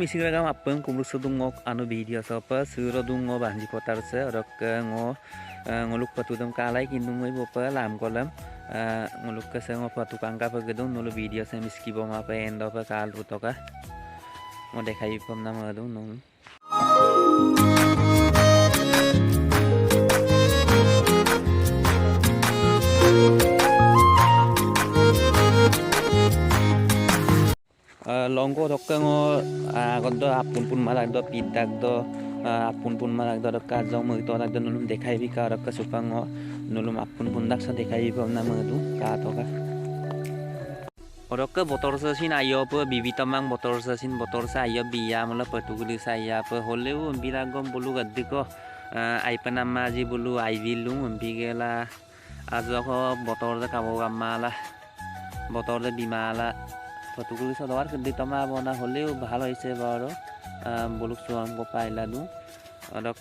misigam apeng kumrus dungok anu video sapa suro dungo banji kotar se rok ngoluk patudam kalai kindung ngoi bopa lam kolam ngoluk ke sengo patu kangka pagedung nulu video se miski boma pa endo pa kal utoka ngo dekhai pam nama dung nung longko dokka ngo gondo apun pun malag do pidak do apun pun malag do dokka jong mui to dak do nulum dekhai bi ka dokka supango nulum apun pun dak sa dekhai pam nama du ka to ka orokka botor sa sin ayo pe bibi tamang botor sa sin botor sa ayo biya mala patuguli sa ya pe holeu biragom bulu gaddi ko ai panama ji bulu ai vilu bigela ajo ko botor da kabo gamala botor da bimala patuguli sa dawar keddi tama bona holeu bhalo hoise baro buluk suam ko paila du orok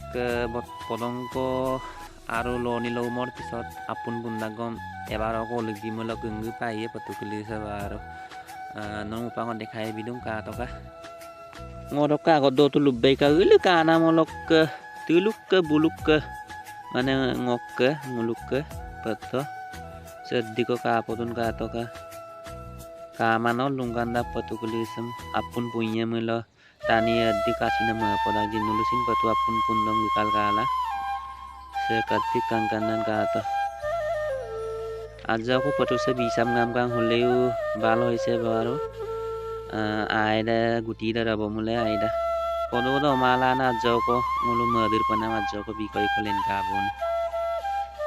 podong ko aro loni lo mor pisot apun bundagom ebar ko legi mala gungu paiye patuguli sa baro nong upangon dekhai bidung ka to ka ngorok ka godo tu lubbai ka gile ka na molok tuluk ke buluk ke mane ngok ke nguluk ke patto seddi ko ka podun ka to ka kamano lungkanda patuguli sem apun punya melo tani addi kasina ma podagi nulusin patu apun pundong bikal kala sekati kangkanan kata aja ko patu se bisam ngam kang holeu balo hoise baro aida guti da rabo mule aida kodo do mala na aja ko ngulu madir pana aja ko bikoi kolen kabun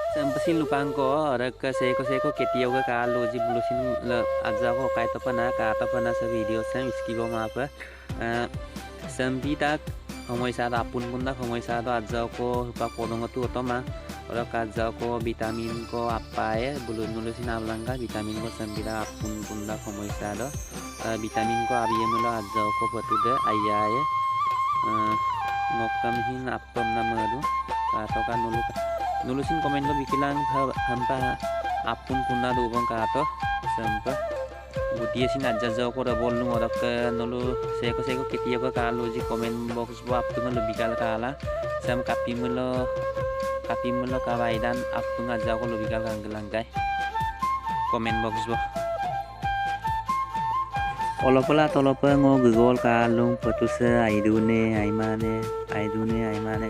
Sampasin lupang ko rek seko ketio ke kalu ji bulusin le aja ko kai to pana ka to pana sa video sa miski bo ma pa sambi tak homoi sa apun pun da homoi sa do aja ko pa podong tu otoma ora ka aja ko vitamin ko apa ya bulun nulusin ablangka vitamin ko sambi da apun pun da homoi sa do vitamin ko abiye mulo aja ko patu de aya ya ngokam hin apam namadu ka to kan nulusin komen ko bikilang hampa apun punna do bang kato sampa budia sin aja jaw ko rabol nu odak nulu seko ketiya ko kalu ji komen box bo aptu ngalo bikal kala sam kapi mulo kawaidan aptu ngaja ko lo bikal kanggelangkai komen box bo tolopa ngo gugol kalung patuse aidune aimane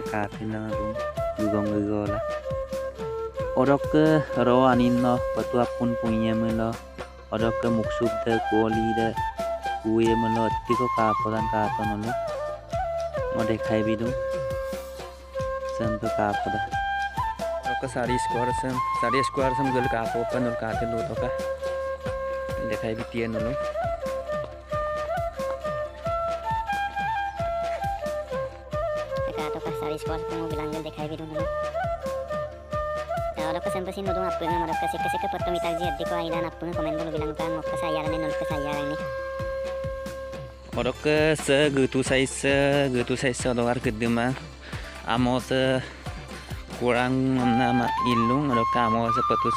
kapin lang gugol orok ro anin no patu apun punya melo orok muksub de koli de kuye melo tiko ka podan ka to no mo dekhai bidung sampai ka poda orok sari square sam gel ka po panul ka te lo to ka dekhai bitien no sari square ko bilang gel dekhai bidung no orang kesampasin nudung apa yang mereka seka potong mitak jadi ko aidan apa komen dulu bilang kan mau kesayaran ini nol kesayaran ini orang ke segitu size dolar kedema amos kurang nama ilung orang kamu seperti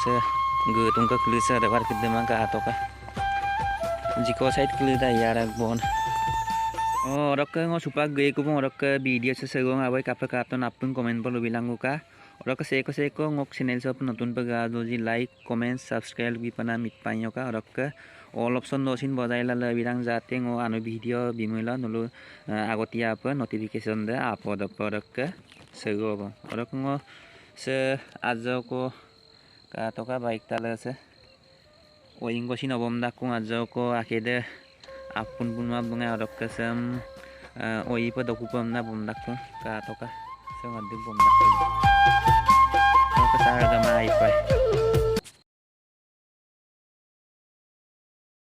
getung ke kelisa dolar kedema ke atau kah jika side kelida ya ragbon orang ke ngo supa gue kupung orang ke video sesegong abai kapan apun komen perlu bilang ka orang ke seko ngok channel sa notun paga doji like comment subscribe bi pana mit panyo ka orang ke all option dosin bajai la birang jate ngo anu video bimula nulu agotia apa notification da upload orang ke sego orang ngo se ajo ko ka to ka baik tala se oing ko sinobom da ko ajo ko akede apun punma bunga orang ke sam oi pa dokupam na bom dak ko ka to ka se ngadib bom dak ko ka sa ga mai pa